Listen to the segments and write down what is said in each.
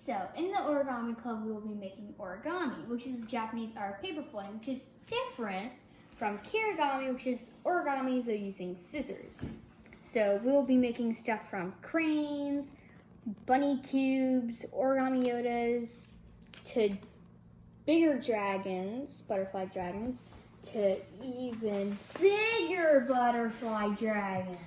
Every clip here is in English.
So, in the Origami Club, we will be making origami, which is Japanese art of paper folding, which is different from kirigami, which is origami, though using scissors. So, we will be making stuff from cranes, bunny cubes, origami Yodas, to bigger dragons, butterfly dragons, to even bigger butterfly dragons.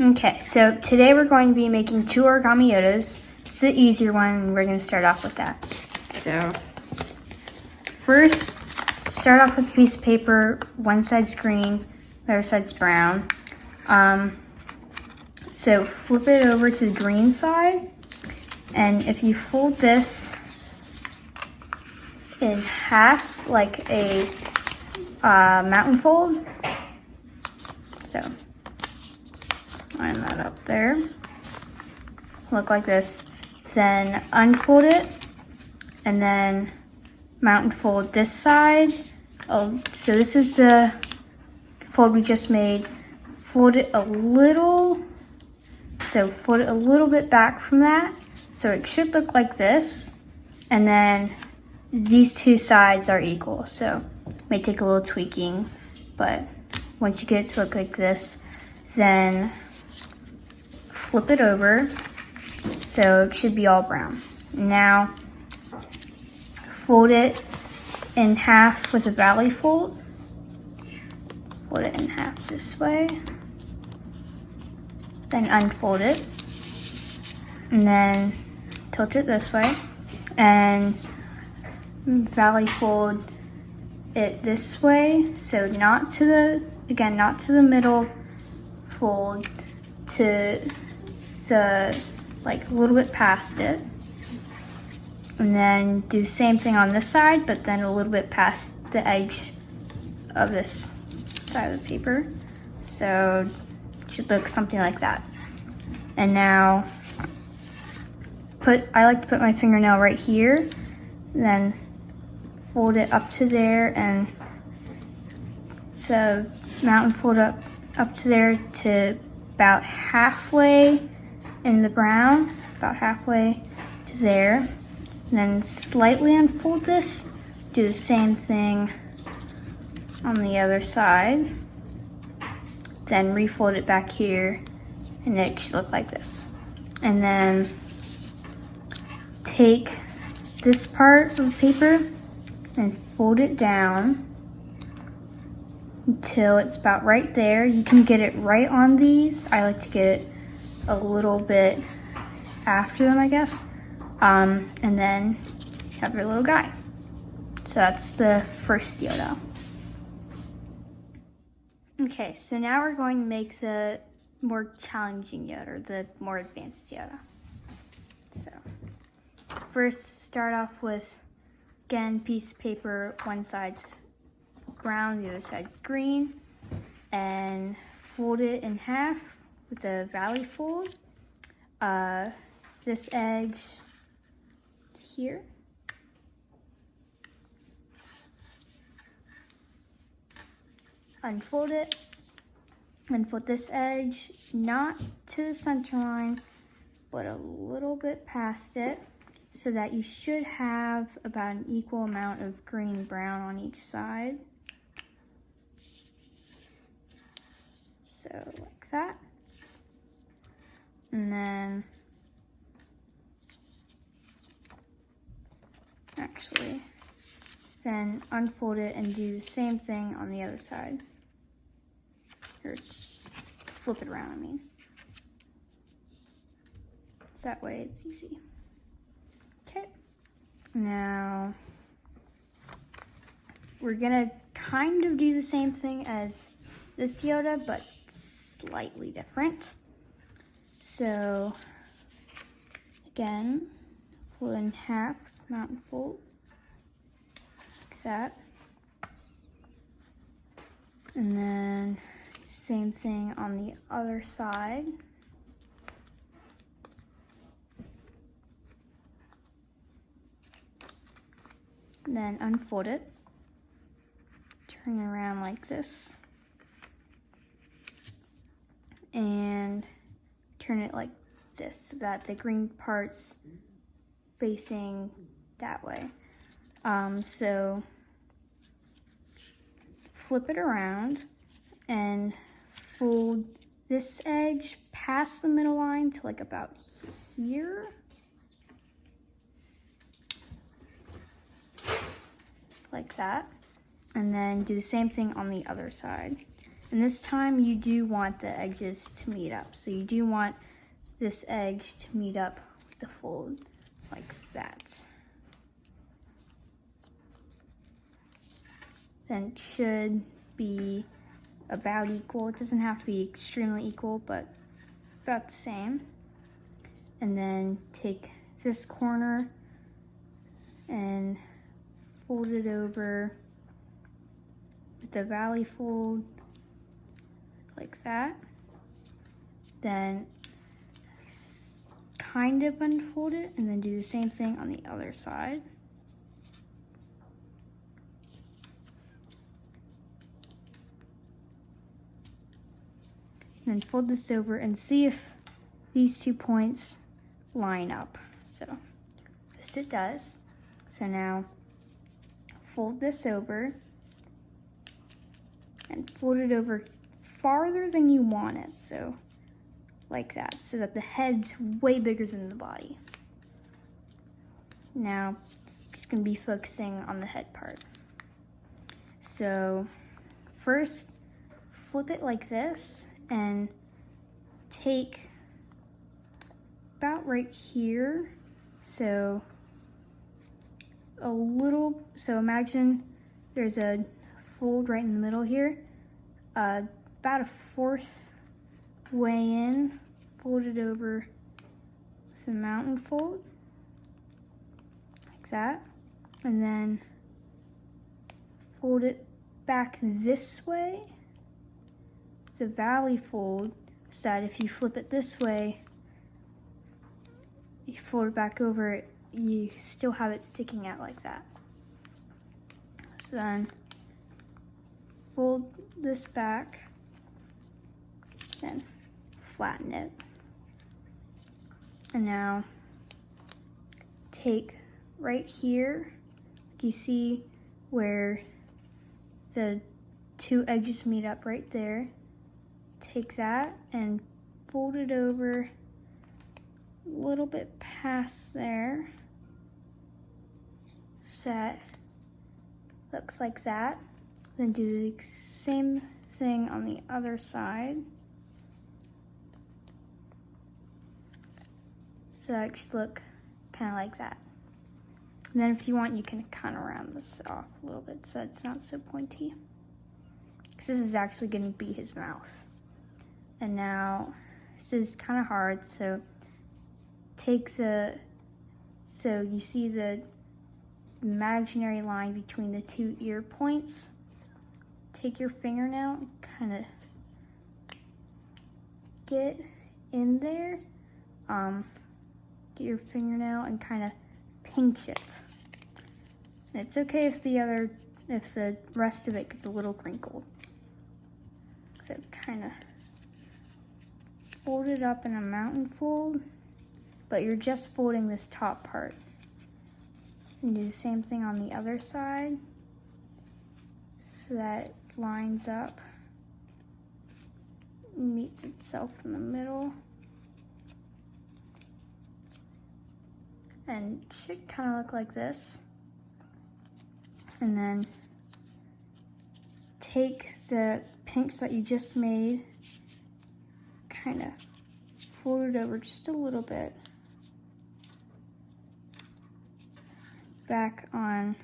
Okay, so today we're going to be making 2 origami Yodas. It's the easier one, and we're going to start off with that. So, first, start off with a piece of paper. One side's green, the other side's brown. So flip it over to the green side, and if you fold this in half, like a mountain fold, so line that up there, look like this, then unfold it, and then mountain fold this side. Oh, so this is the fold we just made. Fold it a little, so fold it a little bit back from that, so it should look like this, and then these 2 sides are equal, so it may take a little tweaking, but once you get it to look like this, then flip it over, so it should be all brown. Now, fold it in half with a valley fold. Fold it in half this way, then unfold it, and then tilt it this way, and valley fold it this way, so not to the middle fold, to the, like, a little bit past it, and then do the same thing on this side, but then a little bit past the edge of this side of the paper, so it should look something like that. And now I like to put my fingernail right here, then fold it up to there, and so mountain fold up to there to about halfway in the brown, about halfway to there, and then slightly unfold this, do the same thing on the other side, then refold it back here, and it should look like this. And then take this part of the paper and fold it down until it's about right there. You can get it right on these. I like to get it a little bit after them, I guess. And then you have your little guy. So that's the first Yoda. Okay, so now we're going to make the more challenging Yoda, or the more advanced Yoda. So, first start off with, again, piece of paper, one side's brown, the other side's green, and fold it in half with a valley fold. This edge here. Unfold it, unfold this edge, not to the center line, but a little bit past it, so that you should have about an equal amount of green-brown on each side. So like that. And then, then unfold it and do the same thing on the other side. Or flip it around, I mean. So that way it's easy. Okay, now we're gonna kind of do the same thing as this Yoda, but slightly different. So again, fold in half, mountain fold, like that. And then same thing on the other side. And then unfold it, turn it around like this, and turn it like this, so that the green part's facing that way. So flip it around and fold this edge past the middle line to like about here. Like that. And then do the same thing on the other side. And this time you do want the edges to meet up. So you do want this edge to meet up with the fold like that. Then it should be about equal. It doesn't have to be extremely equal, but about the same. And then take this corner and fold it over with the valley fold like that. Then kind of unfold it and then do the same thing on the other side. And then fold this over and see if these 2 points line up. So this it does. So now fold this over and fold it over farther than you want it. So like that, so that the head's way bigger than the body. Now, I'm just gonna be focusing on the head part. So first, flip it like this and take about right here. So imagine there's a fold right in the middle here. About a 1/4 way in, fold it over with a mountain fold, like that. And then fold it back this way. It's a valley fold, so that if you flip it this way, you fold it back over it, you still have it sticking out like that. So then fold this back, then flatten it. And now take right here, you see where the 2 edges meet up right there. Take that and fold it over a little bit past there. So that looks like that. Then do the same thing on the other side. So that should look kind of like that. And then if you want, you can kind of round this off a little bit so it's not so pointy. Because this is actually going to be his mouth. And now, this is kind of hard, so so you see the imaginary line between the 2 ear points. Take your fingernail and kind of get in there. Get your fingernail and kind of pinch it. And it's okay if the rest of it gets a little crinkled. So kind of fold it up in a mountain fold, but you're just folding this top part. And do the same thing on the other side, so that it lines up, meets itself in the middle. And it should kind of look like this. And then take the pinch that you just made, kind of fold it over just a little bit, back on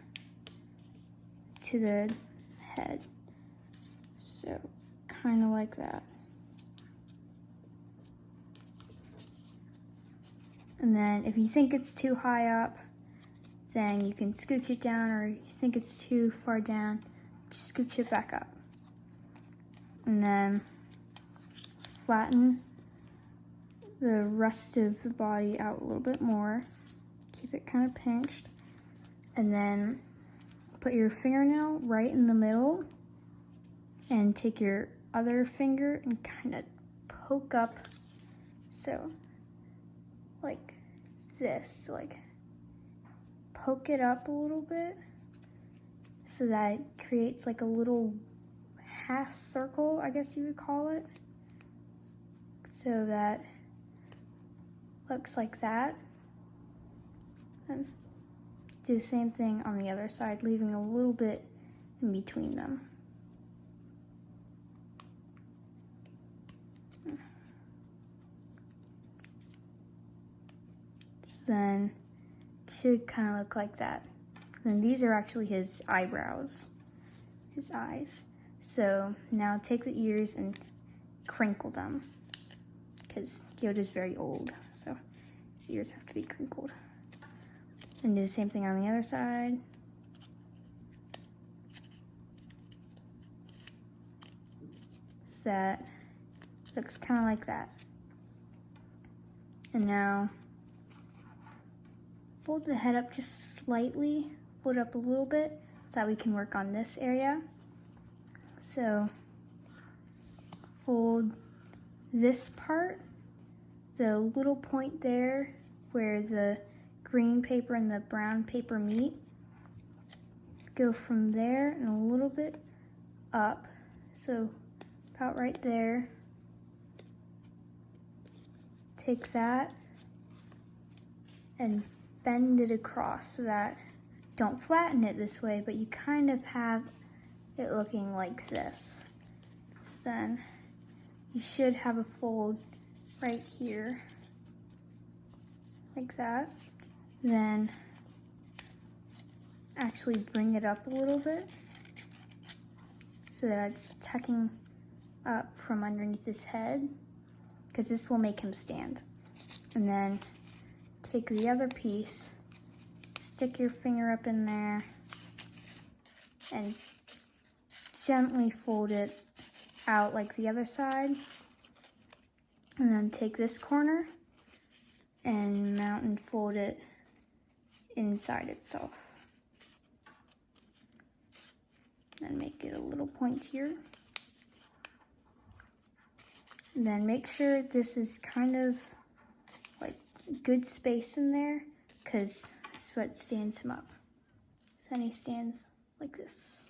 to the head. So kind of like that. And then if you think it's too high up, then you can scooch it down, or if you think it's too far down, just scooch it back up. And then flatten the rest of the body out a little bit more. Keep it kind of pinched. And then put your fingernail right in the middle and take your other finger and kind of poke up. So like this, like poke it up a little bit so that it creates like a little half circle, I guess you would call it. So that looks like that. And do the same thing on the other side, leaving a little bit in between them. So then it should kind of look like that. And these are actually his eyebrows, his eyes. So now take the ears and crinkle them, because Yoda's very old, so his ears have to be crinkled. And do the same thing on the other side. So that looks kind of like that. And now fold the head up just slightly, fold it up a little bit so that we can work on this area. So fold this part, the little point there where the green paper and the brown paper meet, go from there and a little bit up, so about right there. Take that and bend it across so that, don't flatten it this way, but you kind of have it looking like this. So then you should have a fold right here, like that. Then actually bring it up a little bit so that it's tucking up from underneath his head, because this will make him stand. And then take the other piece, stick your finger up in there, and gently fold it out like the other side. And then take this corner and mount and fold it inside itself. And make it a little pointier. And then make sure this is kind of like good space in there, because that's what stands him up. So then he stands like this.